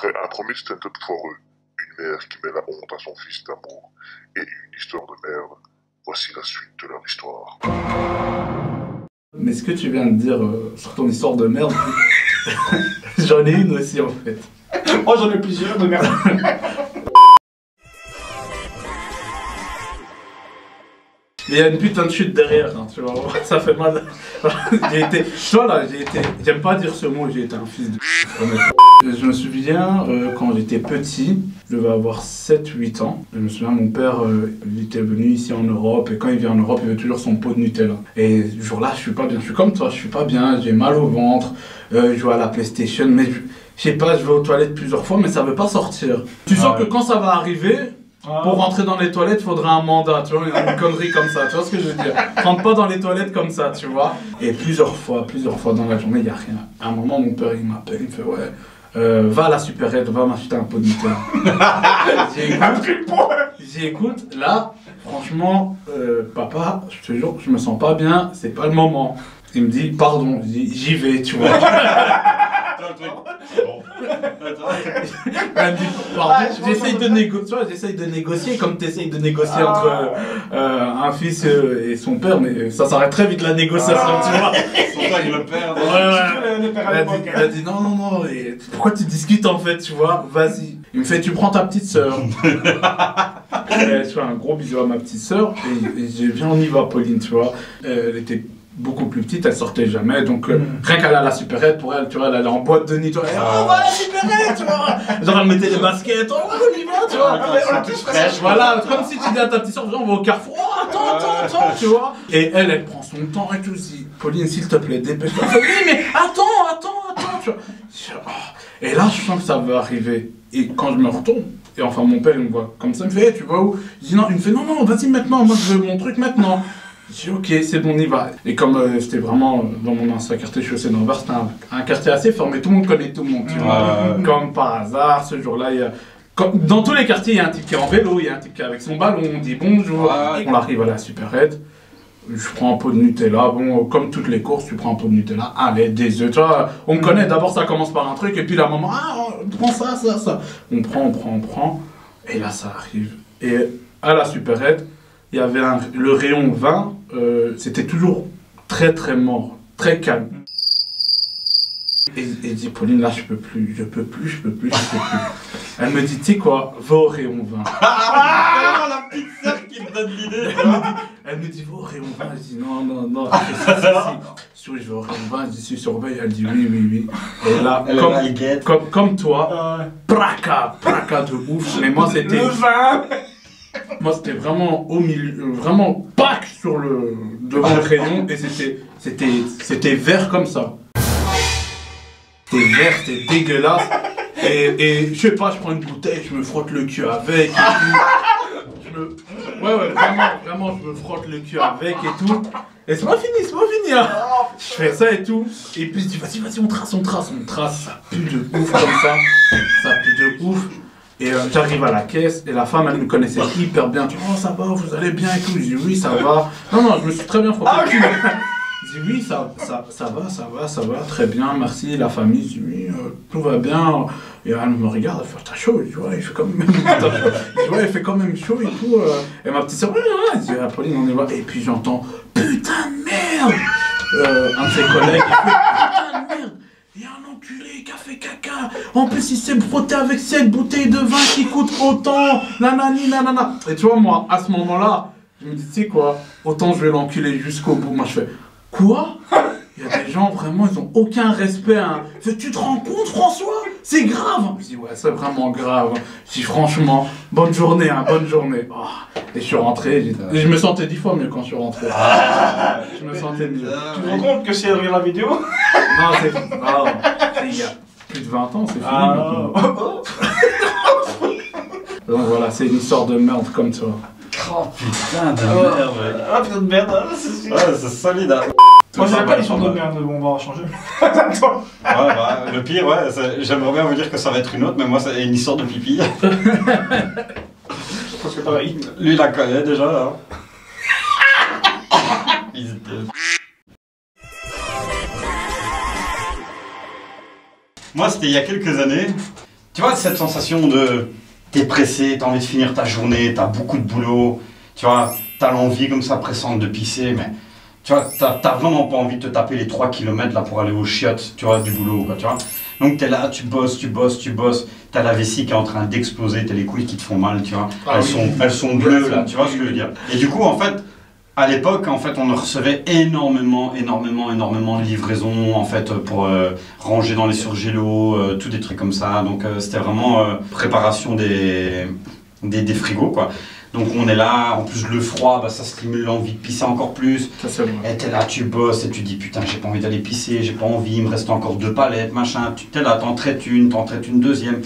Après un premier stand-up foireux, une mère qui met la honte à son fils d'amour et une histoire de merde, voici la suite de leur histoire. Mais ce que tu viens de dire sur ton histoire de merde, j'en ai une aussi en fait. Oh, j'en ai plusieurs de merde. Mais il y a une putain de chute derrière, hein, tu vois, ça fait mal. Tu vois là, j'aime pas dire ce mot, j'ai été un fils de Je me souviens quand j'étais petit, je devais avoir 7-8 ans. Je me souviens, mon père, il était venu ici en Europe, et quand il vient en Europe, il veut toujours son pot de Nutella. Et ce jour-là, je suis pas bien, je suis comme toi, je suis pas bien, j'ai mal au ventre, je joue à la PlayStation, mais je sais pas, je vais aux toilettes plusieurs fois, mais ça veut pas sortir. Tu sens que quand ça va arriver, pour rentrer dans les toilettes, il faudra un mandat, tu vois, une connerie comme ça, tu vois ce que je veux dire. Rentre pas dans les toilettes comme ça, tu vois. Et plusieurs fois dans la journée, il n'y a rien. À un moment, mon père, il m'appelle, il me fait, ouais, va à la supérette, va m'acheter un pot de Nutella. J'écoute, là, franchement, papa, je te jure, je me sens pas bien, c'est pas le moment. Il me dit, pardon, je dis, j'y vais, tu vois. J'essaye de négocier comme tu essayes de négocier entre un fils et son père, mais ça s'arrête très vite la négociation, tu vois. Son père il le perd. Elle a dit non, et pourquoi tu discutes en fait, tu vois, vas-y. Il me fait, tu prends ta petite sœur. Je fais un gros bisou à ma petite sœur et je viens, on y va, Pauline, tu vois. Elle était beaucoup plus petite, elle sortait jamais, donc rien qu'elle a la supérette, pour elle, tu vois, elle allait en boîte de nuit, tu vois, on va à la supérette, tu vois. Genre elle mettait les baskets, on y va, tu vois. On est tous fraîches. Voilà, comme si tu dis à ta petite soeur, on va au carrefour, oh, attends, tu vois. Et elle prend son temps et tout, je dis, Pauline, s'il te plaît, dépêche-toi. Oui, mais attends, tu vois. Et là, je sens que ça veut arriver. Et quand je me retourne, et enfin mon père, il me voit comme ça, il me fait, hey, tu vas où? Je dis non, il me fait, non, vas-y maintenant, moi je veux mon truc maintenant. J'ai dit ok, c'est bon, on y va. Et comme c'était vraiment dans mon ancien quartier, je suis aussi dans c'était un quartier assez formé, tout le monde connaît tout le monde, tu vois. Comme par hasard, ce jour-là, il y a... dans tous les quartiers, il y a un type qui est en vélo, il y a un type qui est avec son ballon, on dit bonjour. On arrive à la supérette, je prends un pot de Nutella, bon, comme toutes les courses, tu prends un pot de Nutella, allez, des œufs, tu vois. On me connaît, d'abord ça commence par un truc, et puis la maman, prends ça. On prend, et là ça arrive. Et à la supérette, il y avait le rayon vin, c'était toujours très mort, très calme. Et je dis, Pauline, là je peux plus. Elle me dit, tu sais quoi, va au rayon vin. La petite sœur qui me donne l'idée. Elle me dit, va au rayon vin. Je dis, non. Si, je vais au rayon vin, je dis, si, surveille. Elle dit, oui. Et là, comme toi, praca de ouf. Mais moi c'était... Le vin. Moi c'était vraiment au milieu, vraiment pack sur devant le rayon et c'était vert comme ça. C'était vert, c'était dégueulasse. Et je sais pas, je prends une bouteille, je me frotte le cul avec et tout. Ouais, vraiment, je me frotte le cul avec et tout. Et c'est pas fini, hein. Je fais ça et tout. Et puis je dis, vas-y, on trace. Ça pue de ouf comme ça. Ça pue de ouf. Et j'arrive à la caisse et la femme elle me connaissait hyper bien. Tu vois, oh, ça va, vous allez bien et tout. Je dis oui, ça va. Non, je me suis très bien frotté le cul. Je dis oui, ça va, très bien, merci. La famille, je dis oui, tout va bien. Et elle me regarde, elle fait t'as chaud. Je dis ouais, il fait quand même chaud. Je dis ouais, il fait quand même chaud et tout. Et ma petite soeur, ouais, je dis Pauline, on y va. Et puis j'entends putain de merde. Un de ses collègues, il fait putain de merde. Il y a un enculé qui a fait caca. En plus, il s'est frotté avec cette bouteille de vin qui coûte autant. Nanana. Et tu vois, moi, à ce moment-là, je me dis, tu sais quoi, autant je vais l'enculer jusqu'au bout. Moi, je fais, quoi? Il y a des gens, vraiment, ils ont aucun respect. Hein. Tu te rends compte, François? C'est grave. Je dis, ouais, c'est vraiment grave. Je dis, franchement, bonne journée. Oh. Et je suis rentré, et je me sentais 10 fois mieux quand je suis rentré. Je me sentais mieux. Tu te rends compte que c'est regarde la vidéo? Non, c'est il y a plus de 20 ans, c'est fini maintenant. Donc voilà, c'est une histoire de merde comme ça. Oh putain de merde, ouais. Ah putain de merde, c'est sûr. Ouais, c'est solide, hein. Moi j'avais pas l'histoire de merde, bon on va changer. Attends. Ouais, bah, le pire, ouais, j'aimerais bien vous dire que ça va être une autre, mais moi c'est une histoire de pipi. Parce que pareil. Lui il la connaît déjà, là. Moi c'était il y a quelques années. Tu vois, cette sensation de... T'es pressé, t'as envie de finir ta journée, t'as beaucoup de boulot, tu vois, t'as l'envie comme ça pressante de pisser, mais... Tu vois, t'as vraiment pas envie de te taper les 3 km là pour aller aux chiottes, tu vois, du boulot, quoi, tu vois. Donc t'es là, tu bosses, t'as la vessie qui est en train d'exploser, t'as les couilles qui te font mal, tu vois. Elles sont bleues là, tu vois ce que je veux dire. Et du coup, en fait, à l'époque, en fait, on recevait énormément de livraisons, en fait, pour ranger dans les surgélos, tout des trucs comme ça. Donc c'était vraiment préparation des frigos, quoi. Donc on est là, en plus le froid, bah, ça stimule l'envie de pisser encore plus. Ça, c'est vrai. Et t'es là, tu bosses et tu dis putain j'ai pas envie d'aller pisser, j'ai pas envie, il me reste encore 2 palettes, machin. T'es là, t'en traites une deuxième.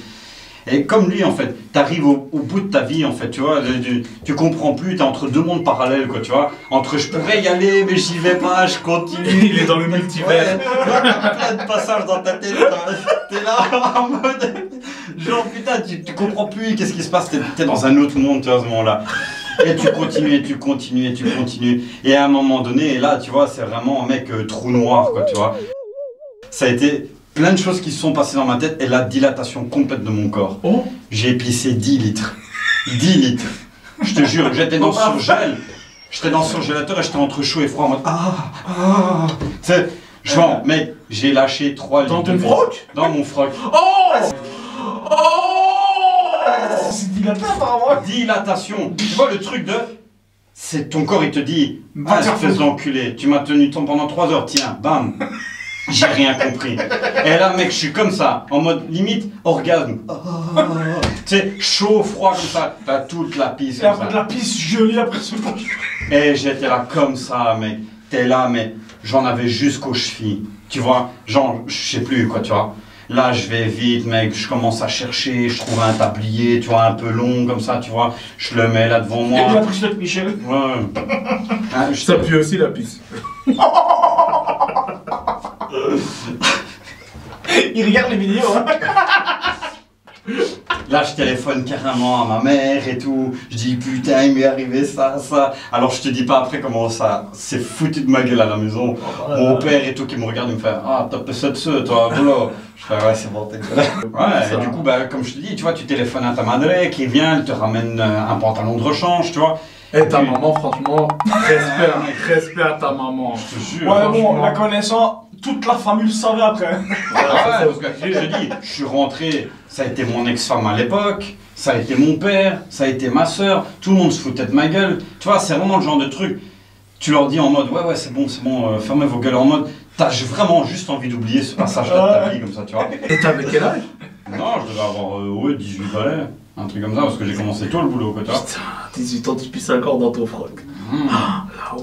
Et comme lui en fait, t'arrives au bout de ta vie en fait, tu vois, tu comprends plus, t'es entre 2 mondes parallèles quoi, tu vois. Entre je pourrais y aller mais j'y vais pas, je continue. Il est dans le multivers. Ouais, t'as plein de passages dans ta tête, t'es là en mode... Genre putain, tu comprends plus qu'est-ce qui se passe, t'es dans un autre monde tu vois, à ce moment-là. Et tu continues. Et à un moment donné, et là tu vois, c'est vraiment un mec trou noir quoi, tu vois. Ça a été plein de choses qui se sont passées dans ma tête et la dilatation complète de mon corps. Oh. J'ai pissé 10 litres. 10 litres. Je te jure, j'étais dans le surgel. J'étais dans le surgélateur et j'étais entre chaud et froid en mode tu sais, genre, mec, j'ai lâché 3 litres. Dans ton froc? Dans mon froc. Oh. C'est dilaté apparemment. Dilatation. Tu vois le truc de... C'est ton corps, il te dit, Va te faire espèce d'enculé, tu m'as tenu pendant 3 heures, tiens, bam. J'ai rien compris. Et là, mec, je suis comme ça, en mode limite orgasme. Tu sais, chaud, froid comme ça. T'as toute la pisse. Et Comme après de ça. la pisse gelée après ce temps. Et j'étais là comme ça, mec. T'es là, mais j'en avais jusqu'aux chevilles. Tu vois, genre, je sais plus quoi, tu vois. Là, je vais vite, mec, je commence à chercher, je trouve un tablier, tu vois, un peu long comme ça, tu vois. Je le mets là devant Et la moi. prise de Michel. Ouais. Hein, Ça pue aussi la pisse. Il regarde les vidéos, hein. Là, je téléphone carrément à ma mère et tout. Je dis putain, il m'est arrivé ça. Alors, je te dis pas après comment ça s'est foutu de ma gueule à la maison. Mon père et tout qui me regarde, il me fait ah, t'as pas ça de ça, toi, boulot. Je fais ouais, c'est bon, t'es ouais, et du coup, bah, comme je te dis, tu vois, tu téléphones à ta madre qui vient, elle te ramène un pantalon de rechange, tu vois. Et ta maman, franchement, respect à ta maman. Je te jure. Ouais, bon, franchement. la connaissant, toute la famille le savait après. Ouais, parce que je dis, je suis rentré, ça a été mon ex-femme à l'époque, ça a été mon père, ça a été ma soeur, tout le monde se foutait de ma gueule. Tu vois, c'est vraiment le genre de truc, tu leur dis en mode, ouais, c'est bon, fermez vos gueules en mode, t'as vraiment juste envie d'oublier ce passage-là de ta vie, comme ça, tu vois. Et t'avais quel âge? Non, je devais avoir, 18 balais, un truc comme ça, parce que j'ai commencé tôt le boulot, quoi, tu vois. Putain, 18 ans, tu pisses encore dans ton froc.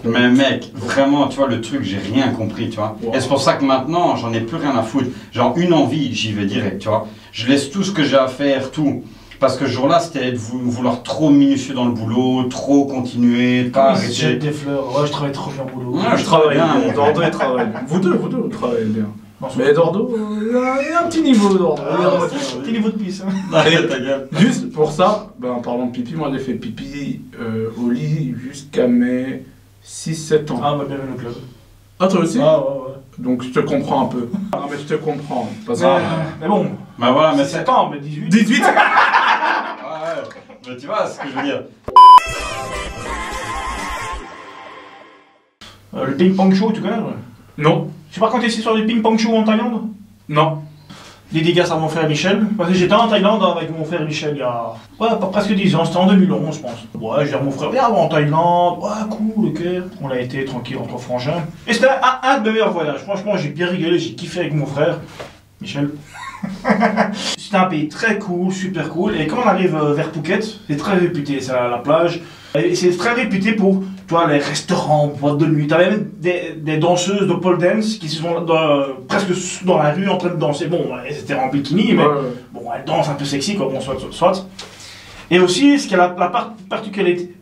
Mais mec, vraiment, tu vois, le truc, j'ai rien compris, tu vois. Wow. Et c'est pour ça que maintenant, j'en ai plus rien à foutre. Genre, une envie, j'y vais direct, tu vois. Je laisse tout ce que j'ai à faire, tout. Parce que ce jour-là, c'était de vouloir trop minutieux dans le boulot, trop continuer, pas Je jette arrêter. des fleurs. Ouais, je travaille trop bien au boulot. Ouais, Je travaille bien, bien. Dordo il travaille bien. Vous deux, vous travaillez bien. Non, Mais Dordo, il a un petit niveau, Dordo. Petit niveau de pisse. Hein. Allez, ta gueule. Juste pour ça, ben, en parlant de pipi, moi j'ai fait pipi au lit jusqu'à mes 6-7 ans. Ah, bah, bienvenue au club. Ah, toi aussi? Ah, ouais. Donc je te comprends un peu. Non, mais je te comprends. Parce que... Mais bon, Bah voilà, mais c'est. 7 ans, mais 18. 18. Ouais, mais tu vois ce que je veux dire. Le ping-pong show, tu connais? Ouais. Non. Tu pas raconté l'histoire du ping-pong show en Thaïlande? Non. Dédicace à mon frère Michel. Parce que j'étais en Thaïlande avec mon frère Michel il y a presque 10 ans, c'était en 2011 je pense. Ouais, je dis à mon frère, viens en Thaïlande, ouais cool, ok. On a été tranquille entre frangins. Et c'était un de mes meilleurs voyages, franchement j'ai bien rigolé, j'ai kiffé avec mon frère Michel. C'était un pays très cool, super cool. Et quand on arrive vers Phuket, c'est très réputé, c'est la plage. Et c'est très réputé pour, tu vois, les restaurants, boîtes de nuit. T'avais même des danseuses de pole dance qui sont presque dans la rue en train de danser. Bon, elles étaient en bikini, mais bon, elles dansent un peu sexy, quoi. Bon, soit. Et aussi, ce qui a la particularité.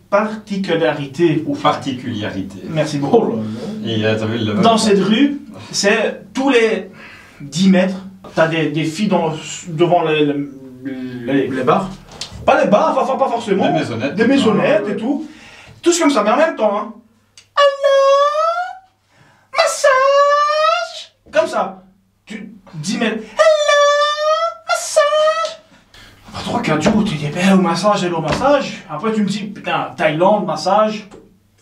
Ou particularité. Merci Oh beaucoup. là là. Et t'as vu le level. Dans cette rue, c'est tous les 10 mètres, t'as des filles devant Les bars? pas les bars, enfin pas forcément. Des maisonnettes. Des maisonnettes et tout. Tous comme ça, mais en même temps, hein. Hello! Massage! Comme ça. 10 mètres. Hello! Massage! 3-4 jours, tu dis, ben, au massage, elle au massage. Après, tu me dis, putain, Thaïlande, massage.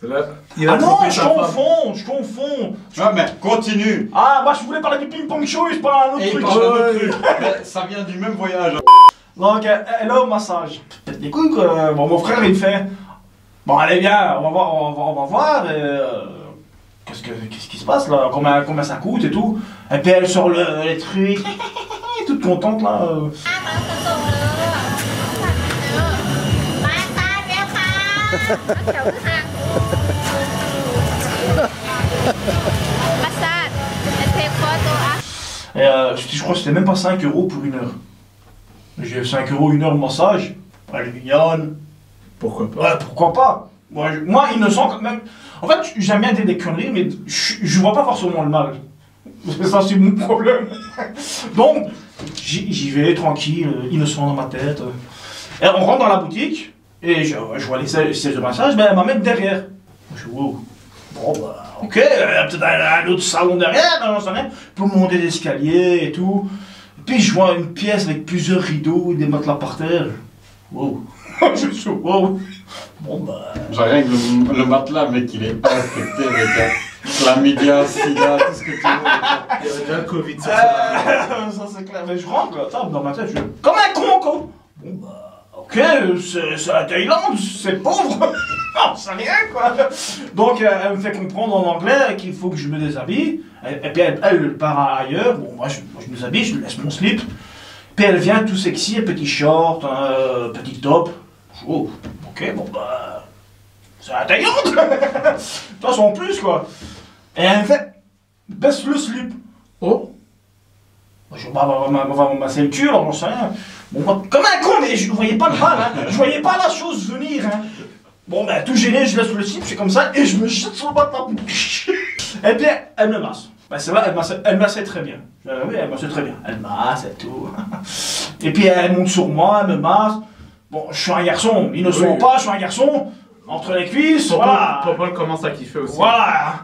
Là, il a Ah non, trompé je sa femme. confonds. Ouais, mais continue. Ah, moi, je voulais parler du ping-pong show, c'est pas un autre Et truc. parle d'un autre truc. Mais ça vient du même voyage. Donc, elle est au massage. Du coup, bon, mon frère, il fait, bon, allez, viens, on va voir. Qu'est-ce qui se passe là, combien ça coûte et tout. Et puis elle sort les trucs, toute contente là. Et je crois que c'était même pas 5 € pour 1 heure. J'ai 5 € 1 heure de massage. Elle est mignonne. Pourquoi pas? Ouais, pourquoi pas? Moi, innocent quand même. En fait, j'aime bien dire des conneries, mais je vois pas forcément le mal. Ça, c'est mon problème. Donc, j'y vais tranquille, innocent dans ma tête. Et on rentre dans la boutique, et je vois les sièges de massage, ben elle m'amène derrière. Je dis, wow. Bon, bah, ok, peut-être un autre salon derrière, j'en sais rien. Pour monter l'escalier et tout. Puis je vois une pièce avec plusieurs rideaux et des matelas par terre. Wow. Je suis wow. Bon, bah. J'arrive le matelas, mec, il est infecté avec chlamydia, sida, tout ce que tu veux. Il y avait déjà le Covid sur ça. Ça c'est clair, mais je rentre là, dans ma tête, je suis comme un con quoi. Bon bah, ok, c'est la Thaïlande, c'est pauvre. Non, c'est rien quoi. Donc elle me fait comprendre en anglais qu'il faut que je me déshabille. Et puis elle part ailleurs. Bon, moi je me déshabille, je lui laisse mon slip. Puis elle vient tout sexy, un petit short, un petit top. Oh, ok, bon bah. C'est la Thaïlande. De toute façon en plus quoi. Et elle me fait, baisse le slip. Oh, Je on va masser le cul, alors j'en sais rien. Bon, moi, comme un con, mais je ne voyais pas le mal, hein. Je voyais pas la chose venir, hein. Bon, ben, tout gêné, je laisse le slip, je fais comme ça, et je me jette sur le bâtard. Et puis, elle me masse. Ben, c'est vrai, elle massait très bien. Oui, elle massait très bien. Elle masse et tout. Et puis, elle monte sur moi, elle me masse. Bon, je suis un garçon, ils ne sont Oui. pas, je suis un garçon. Entre les cuisses, voilà. Popol commence à kiffer aussi. Voilà.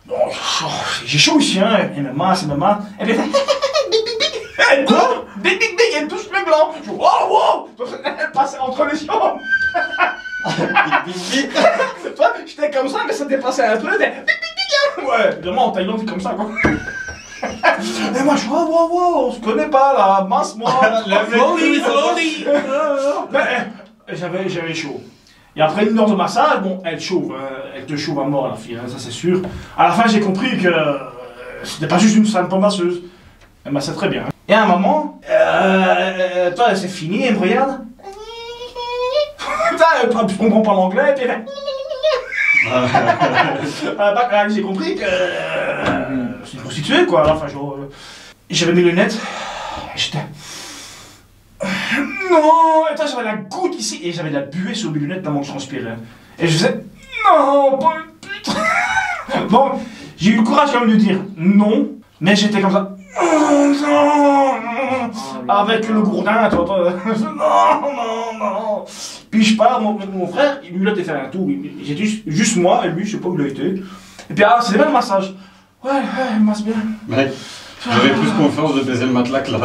Bon, j'ai chaud aussi, hein. Elle me masse, et puis, elle touche, big, elle touche le gland. Je dis, wow. Elle passe entre les jambes. Toi, j'étais comme ça, mais ça dépassait un peu. Ouais, évidemment, en Thaïlande, c'est comme ça, quoi. Et moi, je dis, wow, on se connaît pas, là, masse-moi. Slowly. Mais, j'avais chaud. Et après 1 heure de massage, bon, elle chauffe, elle te chauffe à mort, la fille, hein, ça c'est sûr. À la fin, j'ai compris que c'était pas juste une simple masseuse. Elle massait très bien. Et à un moment, toi, c'est fini, elle me regarde. Putain, elle comprend pas l'anglais, et puis elle fait... j'ai compris que c'est une prostituée, quoi. Enfin, genre, j'avais mes lunettes, et j'étais... Non, et toi, j'avais la goutte ici, et j'avais de la buée sur mes lunettes tellement que je transpirais. Et je faisais... Non, pas une pute. Bon, j'ai eu le courage quand même de dire non, mais j'étais comme ça... Non. Avec le gourdin, toi. Non. Puis je pars, mon frère, lui, il a été faire un tour. J'étais juste moi et lui, je sais pas où il a été. Et puis, c'était bien le massage. Ouais, il masse bien. Mec, j'avais plus confiance de baiser le matelas que la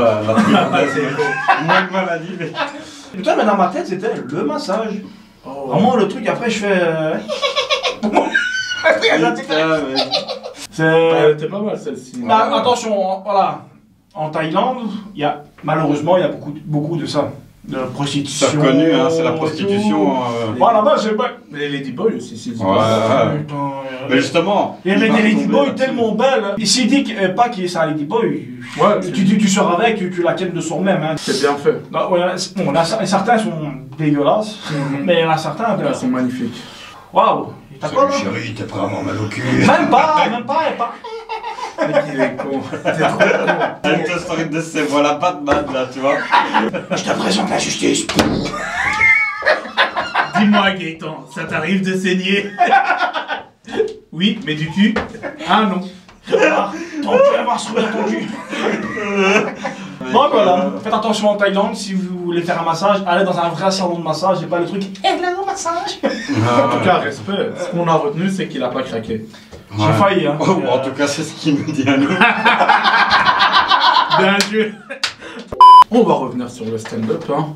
moins de maladie, mais... Putain, mais dans ma tête, c'était le massage. Oh. Vraiment, le truc, après, je fais... T'es pas mal celle-ci. Bah, attention, voilà. En Thaïlande, malheureusement, il y a beaucoup de ça. De prostitution. C'est reconnu, hein, c'est la prostitution. Voilà, là-bas, j'ai pas... Les Ladyboys aussi, si tu Ouais. Putain, Mais justement... il y avait des Ladyboys là-dessus. tellement belles. Et s'il dit pas qu'il est un Ladyboy, Ouais, tu sors avec, tu la kennes de son même. Hein. c'est bien fait. Bah, ouais, bon, certains sont dégueulasses, mais il y en a certains. Elles sont magnifiques. Waouh! T'as quoi là? Chérie, t'es prêt à avoir mal au cul. Même pas, elle part. Mec, il est con. T'es trop con. Elle te sort de ses voilà Batman là, tu vois. Je te présente la justice. Dis-moi, Gaëtan, ça t'arrive de saigner? Oui, mais du cul? Ah non. Ton cul, elle va se trouver ton cul. Bon, voilà. Faites attention en Thaïlande, si vous voulez faire un massage, allez dans un vrai salon de massage et pas le truc. Le massage. En tout cas, respect. Ce qu'on a retenu, c'est qu'il a pas craqué. J'ai failli, hein. Oh, en tout cas, c'est ce qu'il nous dit à nous. Bien joué. On va revenir sur le stand-up, hein.